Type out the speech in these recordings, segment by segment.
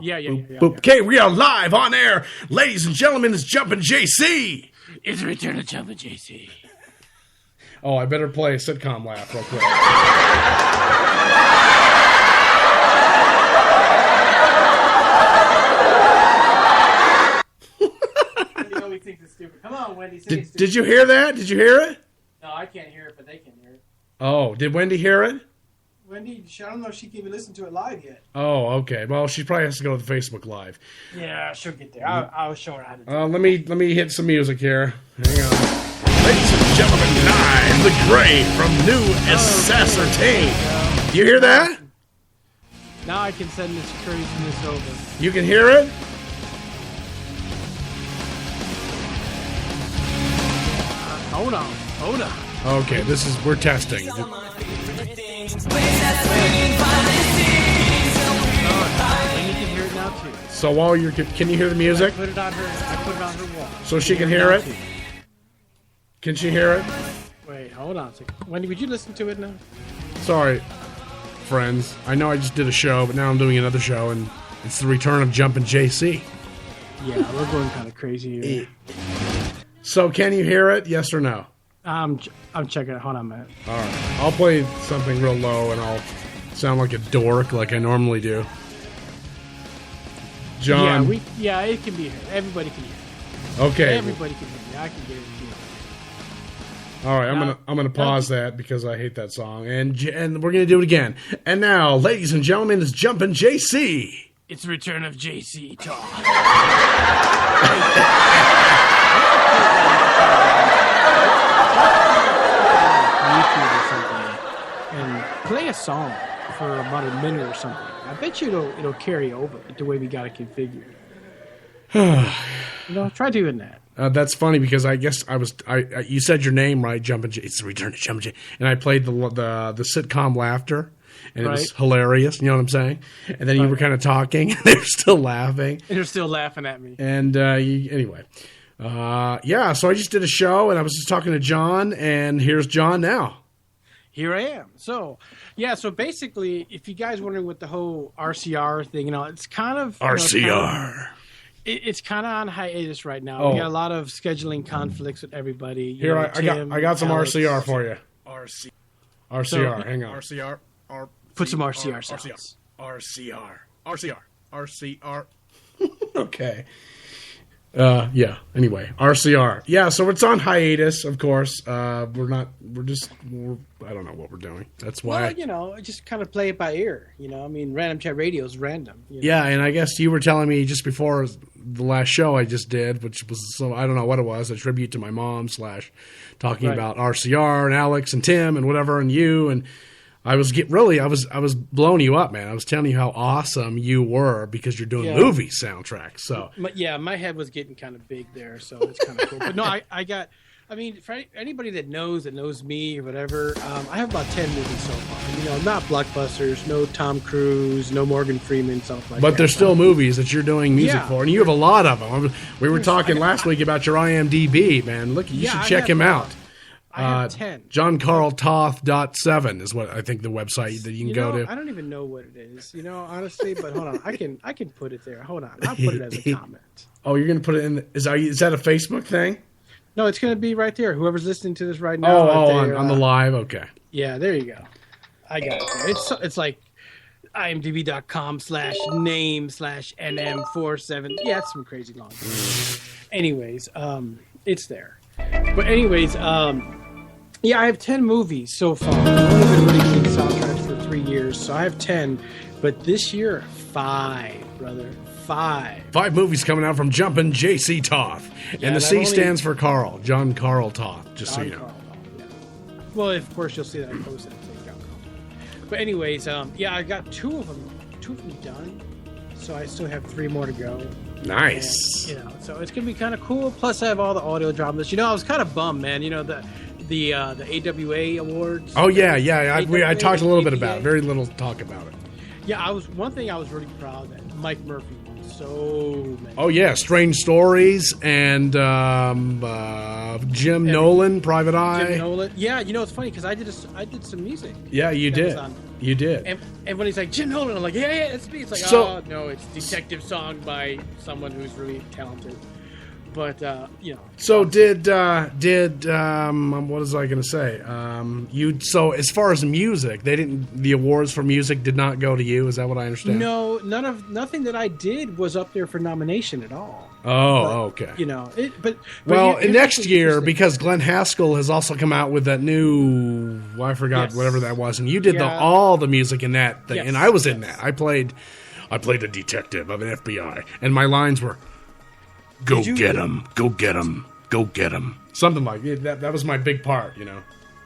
Yeah. Okay, we are live on air. Ladies and gentlemen, it's Jumpin' JC. It's the return of Jumpin' JC. Oh, I better play a sitcom laugh real quick. Wendy always thinks it's stupid. Come on, Wendy, say it's stupid. Did you hear that? Did you hear it? No, I can't hear it, but they can hear it. Oh, did Wendy hear it? Wendy, I don't know if she can even listen to it live yet. Oh, okay. Well, she probably has to go to the Facebook Live. Yeah, she'll get there. I'll show her how to do it. Let me hit some music here. Hang on. Ladies and gentlemen, live the Gray from New Ascertain. You hear that? Now I can send this craziness over. You can hear it? Hold on. Okay, we're testing. Wendy can hear it now too. So while can you hear the music? I put it on her wall. So she can hear it? Can she hear it? Wait, hold on a second. Wendy, would you listen to it now? Sorry, friends. I know I just did a show, but now I'm doing another show, and it's the return of Jumpin' JC. Yeah, we're going kind of crazy here. So can you hear it? Yes or no? I'm checking it. Hold on a minute. All right. I'll play something real low, and I'll sound like a dork like I normally do. John. Yeah, it can be heard. Everybody can hear it. Okay. Everybody can hear it. I can get it. All right, I'm gonna pause that because I hate that song, and we're gonna do it again. And now, ladies and gentlemen, it's Jumpin' JC. It's the return of JC Talk. YouTube or something, and play a song for about a minute or something. I bet you it'll carry over the way we got it configured. Try doing that. That's funny because I guess you said your name right, Jumpin' J. It's the return of Jumpin' J. And I played the sitcom laughter, and it was hilarious. You know what I'm saying? And then you were kind of talking, and they're still laughing. And they're still laughing at me. And anyway, so I just did a show, and I was just talking to John, and here's John now. Here I am. So basically, if you guys wondering what the whole RCR thing, it's kind of RCR. It's kind of on hiatus right now. We got a lot of scheduling conflicts with everybody. Here, I got some Alex. RCR for you. RCR. So, hang on. RCR. Put some RCR sounds. RCR. Okay. Anyway, RCR. Yeah, so it's on hiatus, of course. I don't know what we're doing. That's why. Well, just kind of play it by ear. Random Chat Radio is random. Yeah, and I guess you were telling me just before the last show I just did, which was, I don't know what it was, a tribute to my mom / talking about RCR and Alex and Tim and whatever and you, and I was blowing you up, man. I was telling you how awesome you were because you're doing movie soundtracks. So my head was getting kind of big there, so it's kind of cool. But no, for anybody that knows me or whatever, I have about 10 movies so far. Not blockbusters, no Tom Cruise, no Morgan Freeman, stuff like that. But there's still movies that you're doing music for, and you have a lot of them. We were talking last week about your IMDb, man. Look, you should check him out. I have 10. JohnCarlToth.7 is what I think the website that you can go to. I don't even know what it is, honestly, but hold on. I can put it there. Hold on. I'll put it as a comment. Oh, you're going to put it in? Is that a Facebook thing? No, it's going to be right there. Whoever's listening to this right now. On the live? Okay. Yeah, there you go. I got it there. It's like imdb.com/name/nm47. Yeah, it's some crazy long thing. Anyways, it's there. But anyways, I have 10 movies so far. I've only been releasing soundtracks for 3 years, so I have 10. But this year, 5, brother. 5. 5 movies coming out from Jumpin' JC Toth. And the C stands for Carl. John Carl Toth, just so you know. Well, of course, you'll see that I posted it. But anyways, I got 2 of them done. So I still have 3 more to go. Nice. And, so it's gonna be kind of cool. Plus, I have all the audio dramas. I was kind of bummed, man. The AWA awards. Oh yeah. I talked a little bit about it. Very little talk about it. Yeah, one thing I was really proud that Mike Murphy won so many. Oh yeah, Strange Stories and Jim Nolan, Private Eye. Jim Nolan. Yeah, it's funny because I did some music. Yeah, you did. You did. And when he's like Jim Nolan, I'm like, yeah, it's me. It's like, oh no, it's detective song by someone who's really talented. But So did what was I going to say? So as far as music, the awards for music did not go to you. Is that what I understand? No, nothing that I did was up there for nomination at all. Oh, okay. Next year, because Glenn Haskell has also come out with that new, whatever that was, and you did all the music in that thing, and I was in that. I played a detective of an FBI, and my lines were, "Go get him! Go get him! Go get him!" Something like that. That was my big part,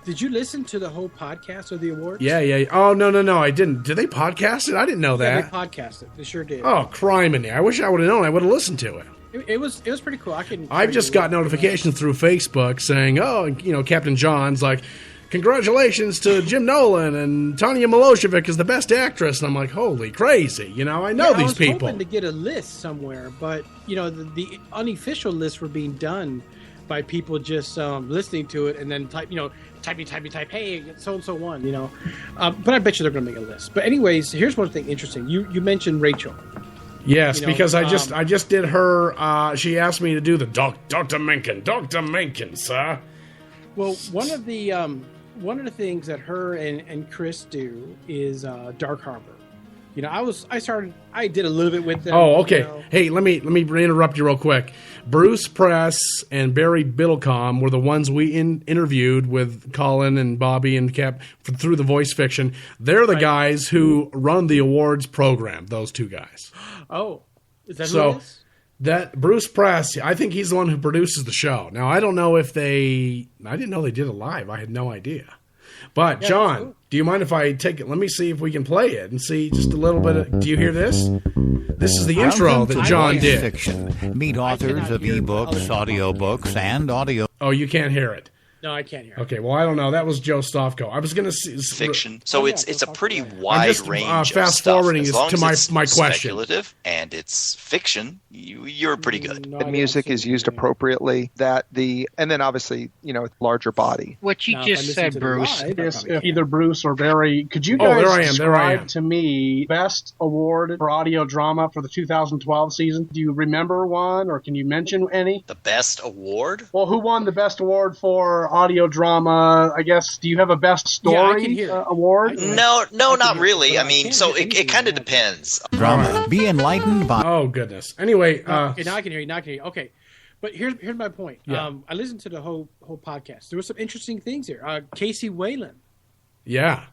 Did you listen to the whole podcast of the awards? Yeah. Oh, no, I didn't. Did they podcast it? I didn't know that. Yeah, they podcast it. They sure did. Oh, criminy. I wish I would have known. I would have listened to it. It was pretty cool. I've just got notifications through Facebook saying, Captain John's like, congratulations to Jim Nolan and Tanya Milosevic is the best actress. And I'm like, holy crazy. I know these people. I was hoping to get a list somewhere, but, the unofficial lists were being done by people just listening to it and then type, hey, so-and-so won, But I bet you they're going to make a list. But anyways, here's one thing interesting. You mentioned Rachel. Yes, because I just did her. She asked me to do the Dr. Mencken, sir. Well, one of the things that her and Chris do is Dark Harbor. I did a little bit with them. Oh, okay. Hey, let me interrupt you real quick. Bruce Press and Barry Biddlecombe were the ones we interviewed with Colin and Bobby and Cap through the Voice Fiction. They're the guys who run the awards program. Those two guys. Oh, is that who it is? That Bruce Press, I think he's the one who produces the show. Now, I don't know if I didn't know they did it live. I had no idea. But, John, do you mind if I take it? Let me see if we can play it and see just a little bit. Do you hear this? This is the intro that John did. Fiction. Meet authors of ebooks, audiobooks, and audio. Oh, you can't hear it. No, I can't hear it. Okay, well, I don't know. That was Joe Stofko. I was going to see... Fiction. So it's a pretty wide range of fast-forwarding stuff. to my question. Speculative and it's fiction, you're pretty good. The music is used appropriately. And then obviously, larger body. What you just said, Bruce. If either Bruce or Barry, could you guys describe to me best award for audio drama for the 2012 season? Do you remember one, or can you mention any? The best award? Well, who won the best award for audio drama? I guess. Do you have a best story award? No, not really. I mean, so it kind of depends. Drama. Be enlightened by. Oh goodness. Anyway, now I can hear you. Okay, but here's my point. Yeah. I listened to the whole podcast. There were some interesting things here. Casey Whalen. Yeah.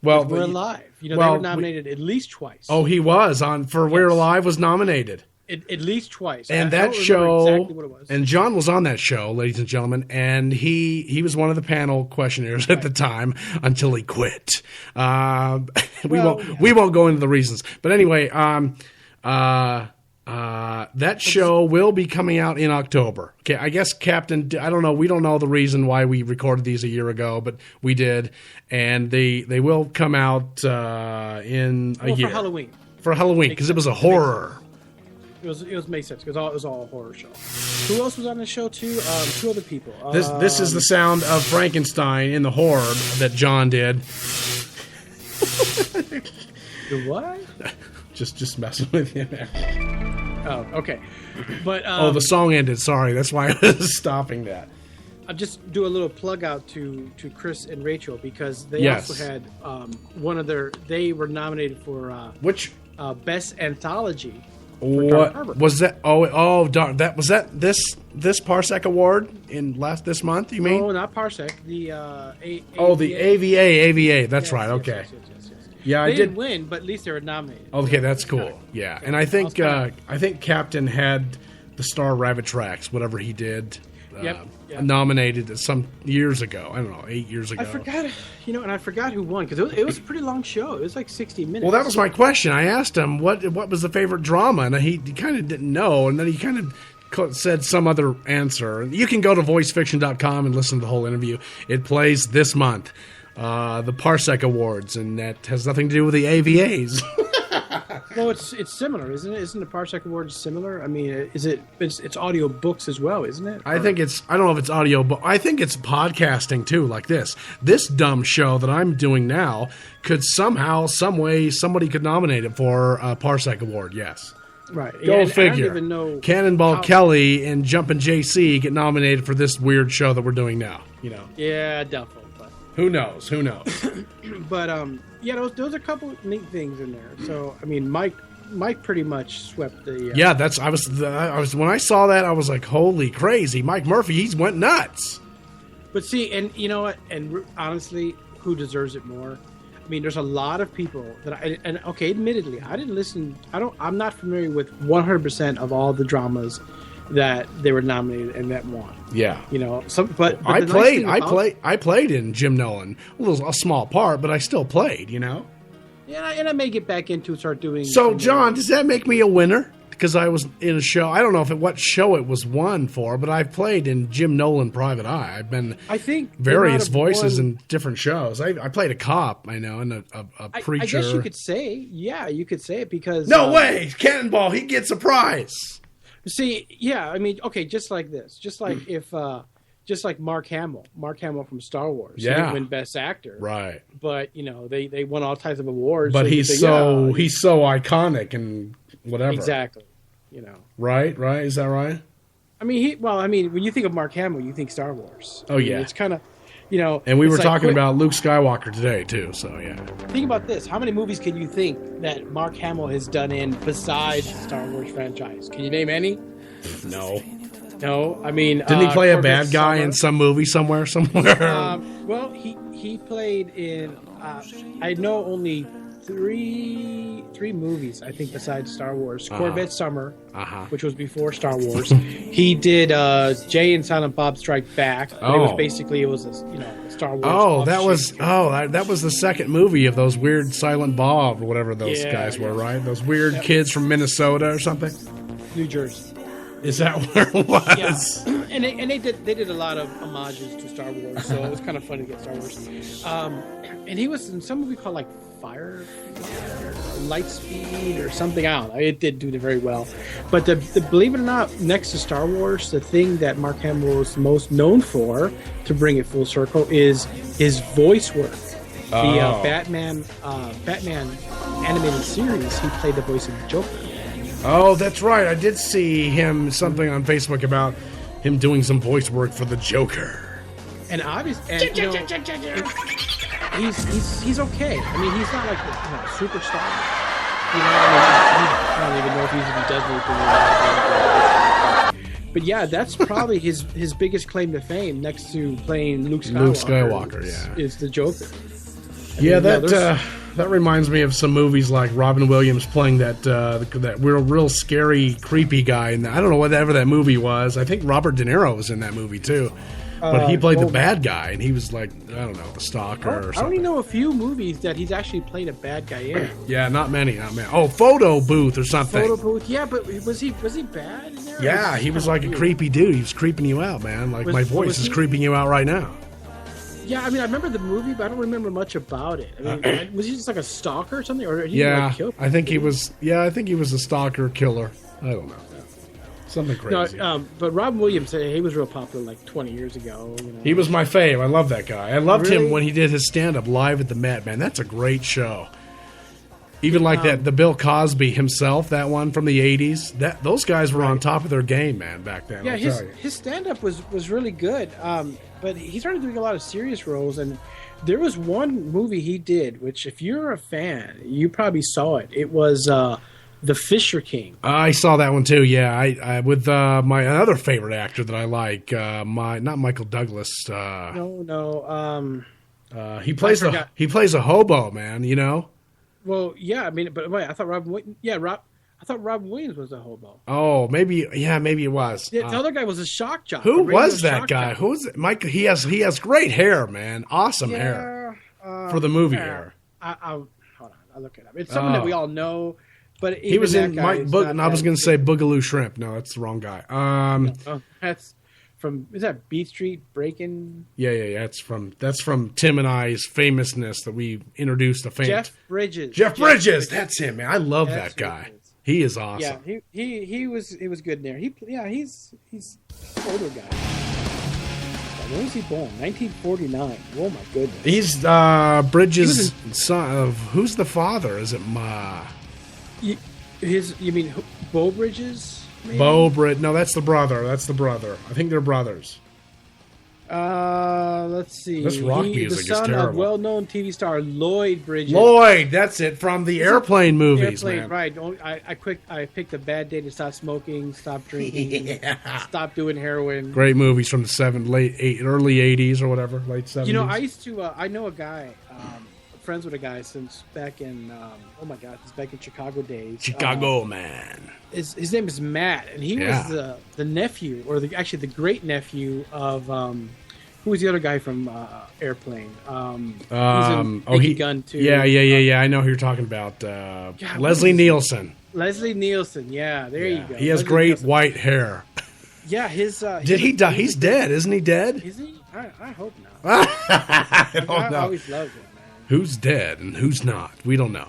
Well, We're Alive. They were nominated at least twice. Oh, he was We're Alive was nominated. At least twice. And that show, exactly what it was. And John was on that show, ladies and gentlemen, and he was one of the panel questionnaires at the time until he quit. We won't go into the reasons, but anyway, that show will be coming out in October. Okay, I guess Captain, I don't know. We don't know the reason why we recorded these a year ago, but we did, and they will come out in a year for Halloween. For Halloween, because it was a horror. It makes sense because it was all a horror show. Who else was on the show too? Two other people. This is the sound of Frankenstein in the horror that John did. The what? Just messing with you there. Oh, okay. But the song ended. Sorry, that's why I was stopping that. I'll just do a little plug out to Chris and Rachel because they also had they were nominated for which best anthology. What was that? That was that this Parsec Award this month? You mean? No, not Parsec. The the AVA. That's right. Okay. Yes. Yeah, they didn't win, but at least they were nominated. Okay, that's cool. Yeah, and I think Captain had the Star Rabbit Tracks, whatever he did. Nominated some years ago. I don't know, 8 years ago. I forgot, and I forgot who won because it was a pretty long show. It was like 60 minutes. Well, that was my question. I asked him what was the favorite drama, and he kind of didn't know, and then he kind of said some other answer. You can go to voicefiction.com and listen to the whole interview. It plays this month, the Parsec Awards, and that has nothing to do with the AVAs. Well, it's similar, isn't it? Isn't the Parsec Award similar? I mean, it's audio books as well, isn't it? I think I don't know if it's audio, but I think it's podcasting too, like this. This dumb show that I'm doing now could somehow, some way, somebody could nominate it for a Parsec Award, yes. Right. Go figure. I don't even know Cannonball Kelly and Jumpin' JC get nominated for this weird show that we're doing now, you know. Yeah, doubtful. But who knows? But yeah, those are a couple neat things in there. So I mean, Mike pretty much swept the. Yeah, I was when I saw that I was like, holy crazy! Mike Murphy, he's went nuts. But see, and you know what? And honestly, who deserves it more? I mean, there's a lot of people that admittedly, I didn't listen. I'm not familiar with 100% of all the dramas that they were nominated and that won. Yeah, you know, but I played in Jim Nolan, a small part, but I still played. You know. Yeah, and I may get back into start doing. So, John, does that make me a winner? Because I was in a show. I don't know what show it was won for, but I've played in Jim Nolan Private Eye. I've been various voices in different shows. I played a cop, I know, and a preacher. I guess you could say, you could say it because no way, Cannonball, he gets a prize. See, yeah, I mean, okay, just like this, just like just like Mark Hamill from Star Wars, he didn't win Best Actor, right? But you know, they won all types of awards. But he's so iconic and whatever, exactly. You know, right? Is that right? I mean, when you think of Mark Hamill, you think Star Wars. Oh yeah, it's kind of, you know. And we were talking about Luke Skywalker today too. So yeah. Think about this: how many movies can you think that Mark Hamill has done in besides the Star Wars franchise? Can you name any? No. I mean, didn't he play a bad guy in some movie somewhere? Well, he played in. I know only three movies, I think, besides Star Wars. Corvette Summer, which was before Star Wars. He did Jay and Silent Bob Strike Back. It was a Star Wars. That was the second movie of those weird Silent Bob or whatever those guys were, right? Those weird kids from Minnesota or something. New Jersey. Is that where it was? Yeah. And they did a lot of homages to Star Wars, so it was kind of fun to get Star Wars. And he was in some movie called like Fire, Lightspeed, or something. I don't know. It did do very well. But the believe it or not, next to Star Wars, the thing that Mark Hamill was most known for, to bring it full circle, is his voice work. The Batman animated series, he played the voice of the Joker. Oh, that's right. I did see something on Facebook about him doing some voice work for the Joker. And obviously, he's okay. I mean, he's not like a superstar. You know, I don't even know if he does anything. But yeah, that's probably his biggest claim to fame, next to playing Luke Skywalker. Is the Joker. That reminds me of some movies like Robin Williams playing that real scary, creepy guy. And I don't know whatever that movie was. I think Robert De Niro was in that movie too. But he played the bad guy, and he was like, I don't know, the stalker or something. I only know a few movies that he's actually played a bad guy in. Yeah, not many. Oh, Photo Booth or something. Photo Booth, yeah, but was he bad in there? Yeah, he was like a creepy dude. He was creeping you out, man. Like my voice is creeping you out right now. Yeah, I mean, I remember the movie, but I don't remember much about it. I mean, was he just like a stalker or something? Or kill I think he was. Yeah, I think he was a stalker killer. I don't know. Something crazy. No, but Robin Williams, he was real popular like 20 years ago. You know. He was my fave. I love that guy. I loved him when he did his stand-up live at the Met. Man, that's a great show. Even like the Bill Cosby himself, that one from the 80s. Those guys were on top of their game, man, back then. Yeah, his stand-up was really good. But he started doing a lot of serious roles, and there was one movie he did, which if you're a fan, you probably saw it. It was The Fisher King. I saw that one too. Yeah, I with my other favorite actor that I like, not Michael Douglas. No. He plays a hobo, man. You know. Well, yeah. I mean, but wait, I thought Robin Williams was a hobo. Oh, maybe it was. The other guy was a shock jock. Who was that guy? Who was it? Mike? He has great hair, man. Awesome hair for the movie hair. Hold on, I'll look it up. It's something that we all know. But he was in Mike. I was going to say Boogaloo Shrimp. No, that's the wrong guy. That's from is that Beat Street Breaking? Yeah. That's from Tim and I's famousness that we introduced the fans. Jeff Bridges. Jeff Bridges, that's him, man. I love that guy. He is awesome. Yeah, he was good in there. He's older guy. When was he born? 1949. Oh my goodness. He's Bridges' son. Of who's the father? Is it You mean Bo Bridges? Maybe? No, that's the brother. I think they're brothers. Let's see. This rock music is terrible. The son of well-known TV star Lloyd Bridges. Lloyd, that's it, from the Airplane movies, man. Right. I picked a bad day to stop smoking, stop drinking, stop doing heroin. Great movies from the early 80s or whatever, late 70s. You know, I used to. I know a guy. Friends with a guy since back in. It's back in Chicago days. Chicago man. His name is Matt, and he was the nephew, or actually the great nephew of who was the other guy from Airplane? He's in Big Gun too. Yeah. I know who you're talking about. Leslie Nielsen. Leslie Nielsen. Yeah, there you go. He has great white hair. Yeah, Did he die? He's dead, isn't he? Dead? Is he? I hope not. I don't know. I always loved him, man. Who's dead and who's not? We don't know.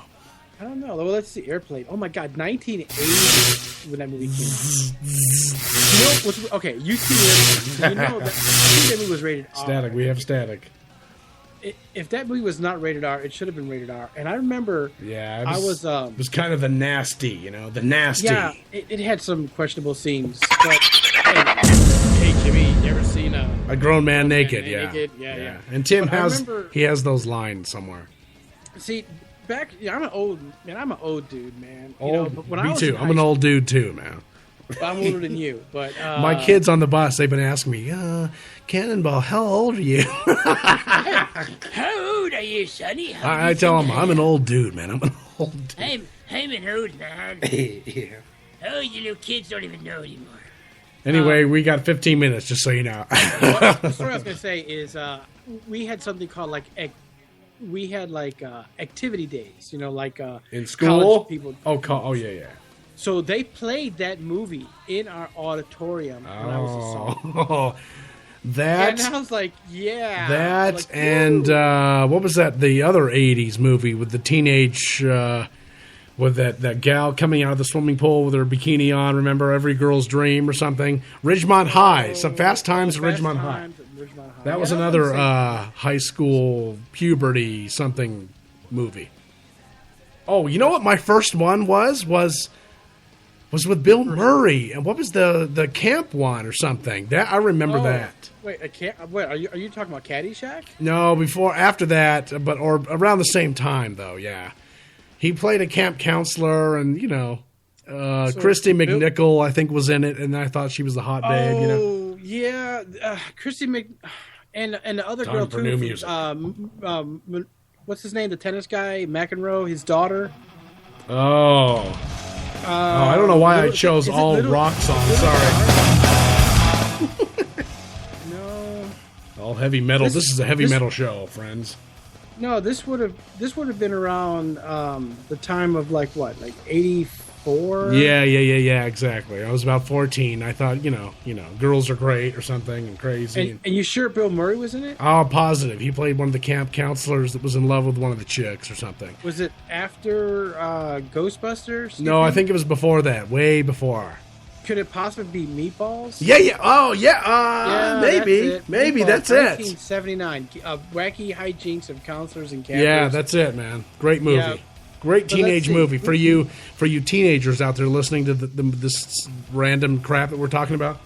I don't know. Well, let's see. Airplane. Oh my God, 1980 when that movie came out. Okay, you see Airplane. You know that movie was rated R. Static. We have static. If that movie was not rated R, it should have been rated R. And I remember, it was kind of the nasty, the nasty. Yeah, it had some questionable scenes. But hey, Jimmy, you ever seen a grown man naked? Yeah. And Tim has those lines somewhere. See. I'm an old dude, man. Me too. I'm an old dude too, man. I'm older than you, but my kids on the bus, they've been asking me, Cannonball, how old are you? How old are you, Sonny? I tell them I'm an old dude, man. I'm an old dude. I'm an old man. Oh, you little kids don't even know anymore. Anyway, we got 15 minutes, just so you know. The story I was going to say is we had something called activity days, in school. People. Oh yeah. So they played that movie in our auditorium when I was a sophomore. That. And I was like, yeah. That like, and what was that? The other '80s movie with the teenage. With that gal coming out of the swimming pool with her bikini on, remember? Every Girl's Dream or something. Ridgemont High. Some Fast Times at Ridgemont High. That was another high school puberty something movie. Oh, you know what my first one was with Bill Murray. And what was the camp one or something? That I remember that. Wait, are you talking about Caddyshack? No, after that, or around the same time though, yeah. He played a camp counselor, and Christy McNichol, I think, was in it, and I thought she was the hot babe. Oh, yeah, Christy and the other girl for too. new music. What's his name? The tennis guy, McEnroe, his daughter. I don't know why I chose all rock songs. Sorry. No. All heavy metal. This is a heavy metal show, friends. No, this would have been around the time of like 84. Yeah, exactly. I was about 14. I thought, girls are great or something and crazy. And you sure Bill Murray was in it? Oh, positive. He played one of the camp counselors that was in love with one of the chicks or something. Was it after Ghostbusters? No, I think it was before that. Way before. Could it possibly be Meatballs? Yeah. Oh, yeah. Maybe. Maybe that's it. 1979. Wacky hijinks of counselors and campers. Yeah, that's it, man. Great movie. Yeah. Great teenage movie for you teenagers out there listening to this random crap that we're talking about.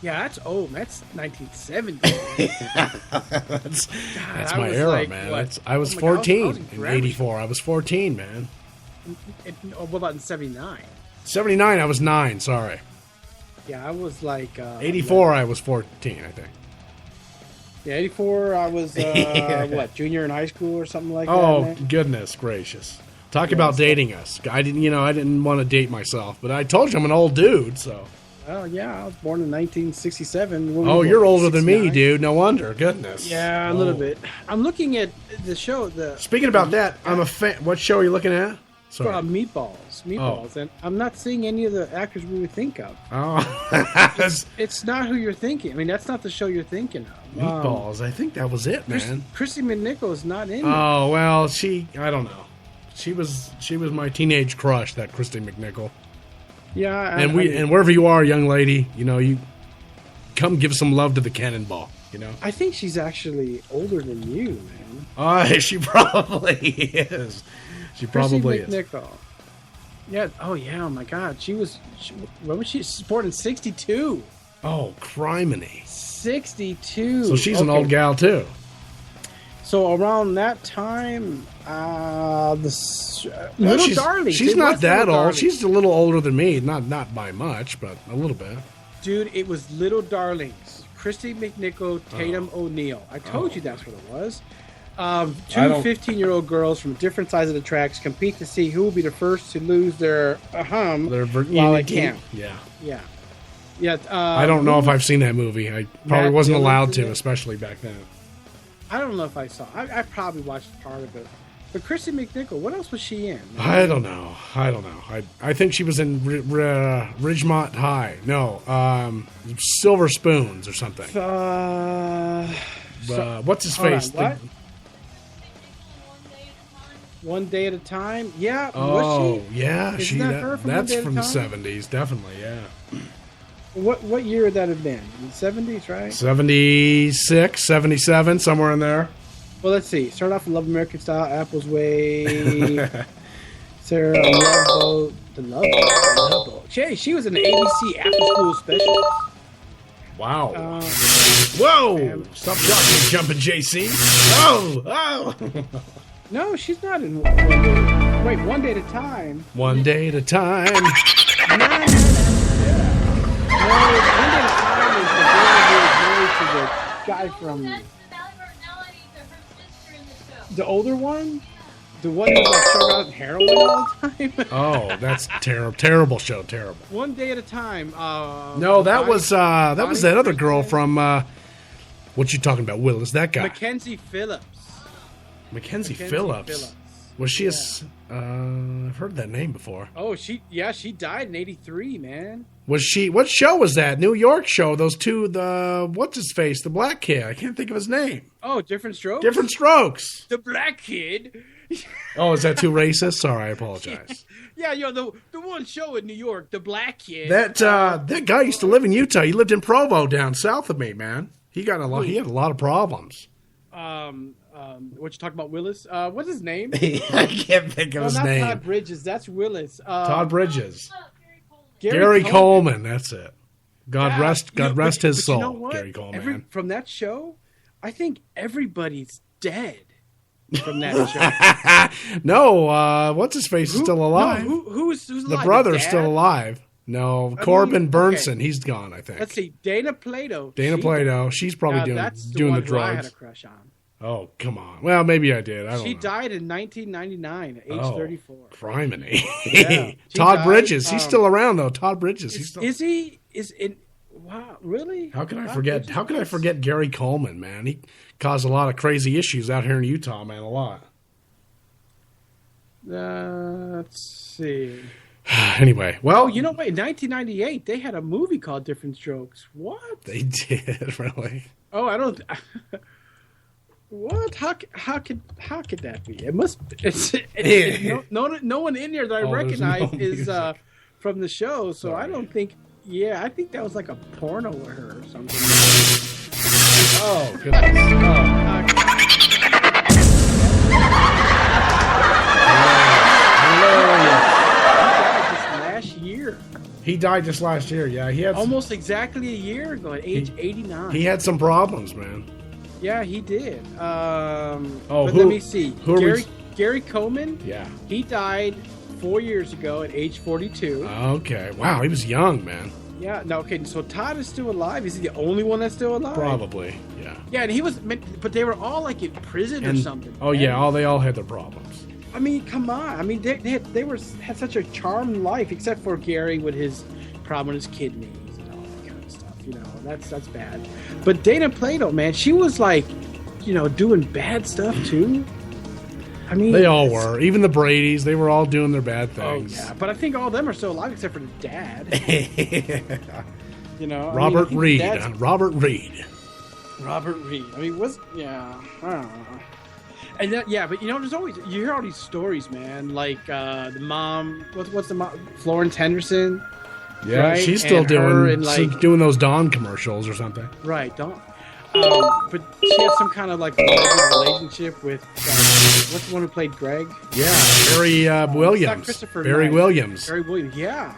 Yeah, that's old. That's 1970. that's my era, man. I was 14 in 84. I was 14, man. What about in 79? 79, I was 9, sorry. Yeah, I was like... 84, I was 14, I think. Yeah, 84, I was, junior in high school or something like that? Oh, goodness gracious. Talk about dating us. I didn't want to date myself, but I told you I'm an old dude, so... Well, yeah, I was born in 1967. Oh, you're older than me, dude. No wonder. Goodness. Yeah, a little bit. I'm looking at the show. Speaking about that, I'm a fan. What show are you looking at? Sorry. Meatballs, and I'm not seeing any of the actors we would think of. Oh, it's not who you're thinking. I mean, that's not the show you're thinking of. Meatballs. I think that was it, man. Christy McNichol is not in. Oh well, I don't know. She was my teenage crush, that Christy McNichol. Yeah, and wherever you are, young lady, you come give some love to the Cannonball. I think she's actually older than you, man. She probably is. She probably is. McNichol. Yeah. Oh yeah. Oh my God. When was she born in '62? Oh, criminy. 62. So she's an old gal too. So around that time, Little Darling. She's not that old. She's a little older than me. Not by much, but a little bit. Dude, it was Little Darlings. Christy McNichol, Tatum O'Neal. I told you that's what it was. Two 15-year-old girls from different sides of the tracks compete to see who will be the first to lose their while at camp. Yeah. I don't know if I've seen that movie. I probably wasn't allowed to, especially back then. I don't know if I saw. I probably watched part of it. But Christy McNichol, what else was she in? I don't know. I think she was in Ridgemont High. No, Silver Spoons or something. What's his face? What? One Day at a Time? Yeah. Oh, was she? Yeah. Isn't that her from that's from the Time? 70s, definitely, yeah. What year would that have been? In the 70s, right? 76, 77, somewhere in there. Well, let's see. Start off with Love American Style, Apple's Way, Sarah, Love Boat, The Love Boat. She was in the ABC After School Special. Wow. Whoa! Stop talking, Jumpin' JC. Whoa! No, she's not in One Day. Wait, One Day at a Time. One Day at a Time. No, One Day at a Time is the girl who was married to the guy from... The older one? The one who like showed out heroin all the time? Oh, that's terrible show, terrible. One Day at a Time. No, that was that other girl from what you talking about, Willis, that guy. Mackenzie Phillips. Mackenzie Phillips. Was she I've heard that name before. Oh, she died in '83, man. Was she? What show was that? New York show. Those two, what's his face? The black kid. I can't think of his name. Oh, Different Strokes. Different Strokes. The black kid. Oh, is that too racist? Sorry, I apologize. Yeah, the one show in New York, the black kid. That guy used to live in Utah. He lived in Provo, down south of me, man. He had a lot of problems. What you talking about, Willis? What's his name? I can't think of his name. Todd Bridges. That's Willis. Todd Bridges. Gary Coleman. That's it. God rest his soul. You know what? Gary Coleman. From that show, I think everybody's dead. From that show. No, what's his face is still alive. No, who's alive? The brother's still alive. No, Corbin Burnson. Okay. He's gone, I think. Let's see. Dana Plato. She's probably doing the drugs. I had a crush on. Oh, come on. Well, maybe I did. I don't know. She died in 1999 at age 34. Criminy. Yeah, Todd Bridges. He's still around, though. Todd Bridges. Is he? Wow, really? How can I forget? How can I forget Gary Coleman, man? He caused a lot of crazy issues out here in Utah, man. A lot. Let's see. Anyway, well, in 1998 they had a movie called Different Strokes. What? They did, really? Oh, I don't. What? How could that be? It must. No one in there that I recognize is from the show, so I don't think. Yeah, I think that was like a porno with her or something. Oh goodness! Last year. He died just last year. Yeah, he had almost exactly a year ago at age 89. He had some problems, man. Yeah, he did. Let me see. Gary Coleman? Yeah. He died 4 years ago at age 42. Okay. Wow, he was young, man. Yeah. No, okay, so Todd is still alive. Is he the only one that's still alive? Probably, yeah. Yeah, and he was, but they were all like in prison or something. Oh, man. Yeah, they all had their problems. I mean, come on. I mean, they had such a charmed life, except for Gary with his problem with his kidneys and all that kind of stuff. That's bad. But Dana Plato, man, she was like, doing bad stuff too. I mean, they all were. Even the Bradys, they were all doing their bad things. Oh yeah, but I think all of them are still alive except for the dad. You know, Robert Reed. Robert Reed. I mean, I don't know. And that, yeah, but you know, there's always you hear all these stories, man. Like the mom, what's the mom? Florence Henderson. Yeah, right? She's still doing those Dawn commercials or something. Right, Dawn. But she had some kind of like relationship with what's the one who played Greg? Yeah, Barry Williams. Christopher Barry Knight. Williams. Barry Williams, yeah.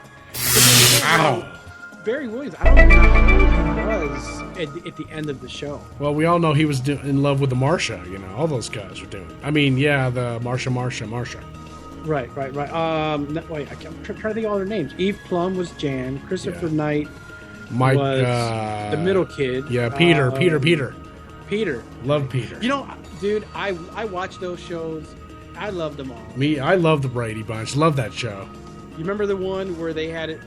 Barry Williams, I don't know how old he was at the end of the show. Well, we all know he was in love with the Marsha. You know, all those guys are doing. I mean, yeah, the Marsha. Right. Wait, I'm trying to think of all their names. Eve Plum was Jan. Christopher Knight. Mike was the middle kid. Yeah, Peter. Peter. Love Peter. You know, dude, I watched those shows. I loved them all. I love the Brady Bunch. Love that show. You remember the one where they had it,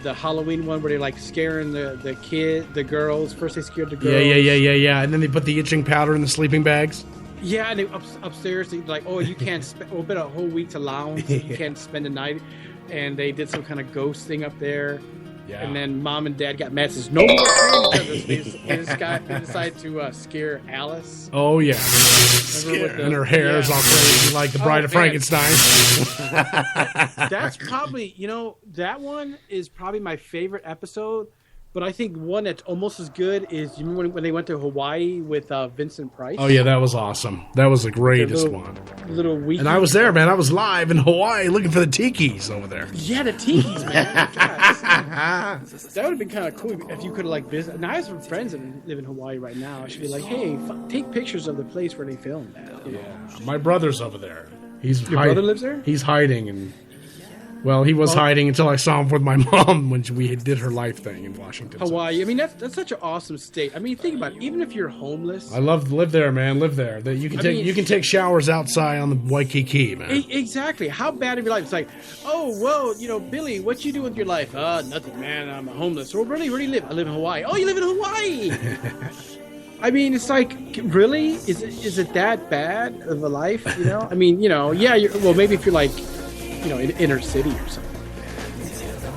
the Halloween one where they're like scaring the girls. First they scared the girls. Yeah. And then they put the itching powder in the sleeping bags. Yeah, and they upstairs they're like, oh, you can't spend a whole week to lounge. You can't spend the night. And they did some kind of ghost thing up there. Yeah. And then mom and dad got mad. Says no more scaring each other. They decided to scare Alice. Oh yeah, and her hair is all crazy like the Bride of Frankenstein. That's probably that one is probably my favorite episode. But I think one that's almost as good is, you remember when they went to Hawaii with Vincent Price? Oh, yeah, that was awesome. That was the greatest one. Little week. And I was there, man. I was live in Hawaii looking for the tikis over there. Yeah, the tikis, man. That would have been kind of cool if you could have, visit. And I have some friends that live in Hawaii right now. I should be like, hey, take pictures of the place where they filmed that. Yeah. My brother's over there. Your brother lives there? He's hiding and... Well, he was hiding until I saw him with my mom when we did her life thing in Washington. Hawaii. I mean, that's such an awesome state. I mean, think about it. Even if you're homeless, I love to live there, man. Live there. That you can take showers outside on the Waikiki, man. Exactly. How bad of your life? It's like, oh, well, Billy, what you do with your life? Nothing, man. I'm homeless. Well, really, where do you live? I live in Hawaii. Oh, you live in Hawaii. I mean, it's like, really? Is it that bad of a life? I mean, yeah. Maybe if you're like. In inner city or something like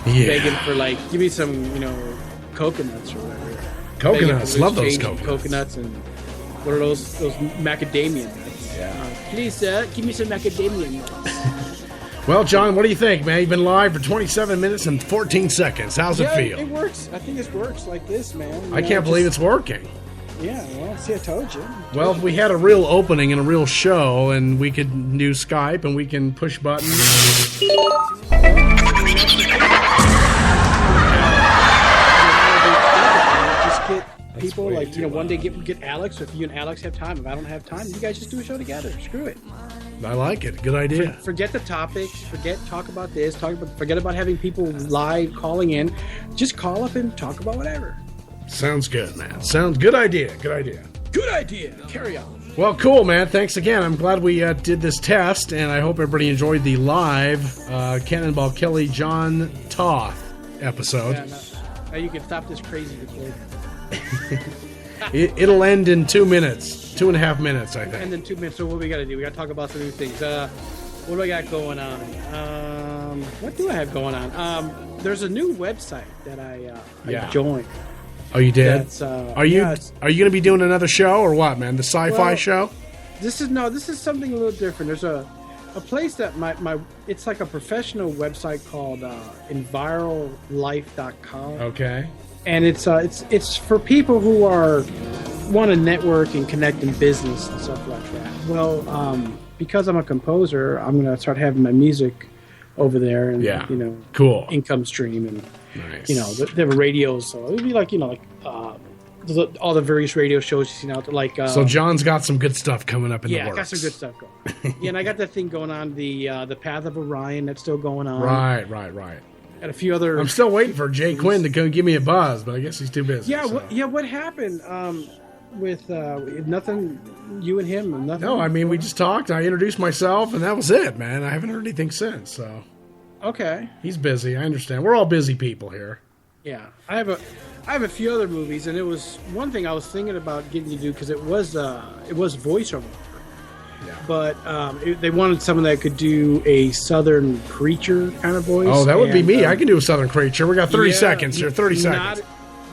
that. Yeah. Begging for give me some, coconuts or whatever. Coconuts, love those coconuts and what are those macadamia nuts? Yeah. Please, give me some macadamia nuts. Well, John, what do you think, man? You've been live for 27 minutes and 14 seconds. How's it feel? It works. I think it works like this, man. I can't believe it's working. Yeah, well, see, I told you. Well, if we had a real opening and a real show, and we could do Skype, and we can push buttons. Just get people one day get Alex. If you and Alex have time, if I don't have time, you guys just do a show together. Screw it. I like it. Good idea. Forget the topics. Talk about this. Forget about having people live calling in. Just call up and talk about whatever. Sounds good, man. Good idea. Good idea. Carry on. Well, cool, man. Thanks again. I'm glad we did this test, and I hope everybody enjoyed the live Cannonball Kelly John Toth episode. Yeah, now you can stop this crazy recording. It'll end in 2 minutes. 2.5 minutes, I think. And in 2 minutes. So what we got to do? We got to talk about some new things. What do I got going on? What do I have going on? There's a new website that I joined. Oh, you did? Are you going to be doing another show or what, man? The sci-fi show? This is something a little different. There's a place that it's like a professional website called envirolife.com. Okay. And it's for people who want to network and connect in business and stuff like that. Well, because I'm a composer, I'm going to start having my music over there and cool income stream and. Nice. They have a radio, so it would be all the various radio shows you've seen out there. So John's got some good stuff coming up in the works. Yeah, I got some good stuff going. And I got that thing going on, the Path of Orion, that's still going on. Right. And a few other. I'm still waiting for Jay Quinn to go give me a buzz, but I guess he's too busy. Yeah, what happened with nothing? You and him, nothing. No, I mean we just talked. I introduced myself, and that was it, man. I haven't heard anything since. So. Okay. He's busy. I understand. We're all busy people here. Yeah, I have a few other movies, and it was one thing I was thinking about getting you to do because it was voiceover. But they wanted someone that could do a Southern preacher kind of voice. Oh, that would be me. I can do a Southern preacher. We got 30 seconds here. 30 seconds.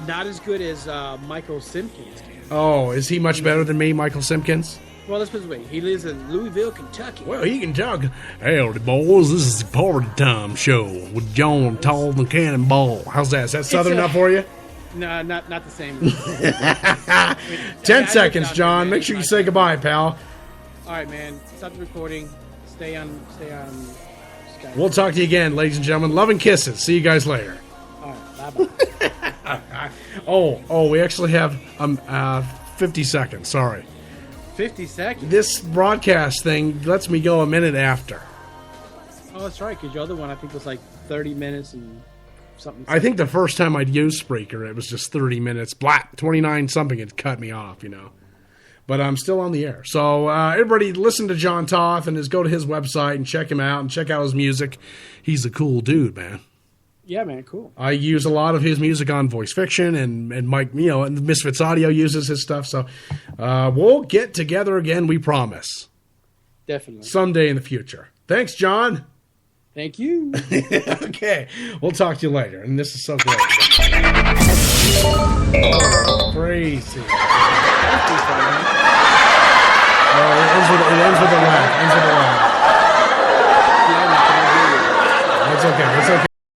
Not as good as Michael Simpkins can. Oh, is he much better than me, Michael Simpkins? Well, let's put it this way. He lives in Louisville, Kentucky. Well, he can talk. Howdy, boys. This is the Party Time Show with John Tall and Cannonball. How's that? Is that Southern enough for you? No, not the same. 10 seconds, John. Make sure you say goodbye, pal. All right, man. Stop the recording. Stay on Skype. We'll talk to you again, ladies and gentlemen. Love and kisses. See you guys later. All right, bye-bye. We actually have 50 seconds. Sorry. 50 seconds? This broadcast thing lets me go a minute after. Oh, that's right, because your other one, I think, was like 30 minutes and something. I think the first time I'd used Spreaker, it was just 30 minutes. 29 something had cut me off, But I'm still on the air. So everybody listen to John Toth and go to his website and check him out and check out his music. He's a cool dude, man. Yeah, man, cool. I use a lot of his music on Voice Fiction, and Mike, and Misfits Audio uses his stuff. So we'll get together again, we promise. Definitely. Someday in the future. Thanks, John. Thank you. Okay. We'll talk to you later. And this is so great. Crazy. It ends with a laugh. It's okay.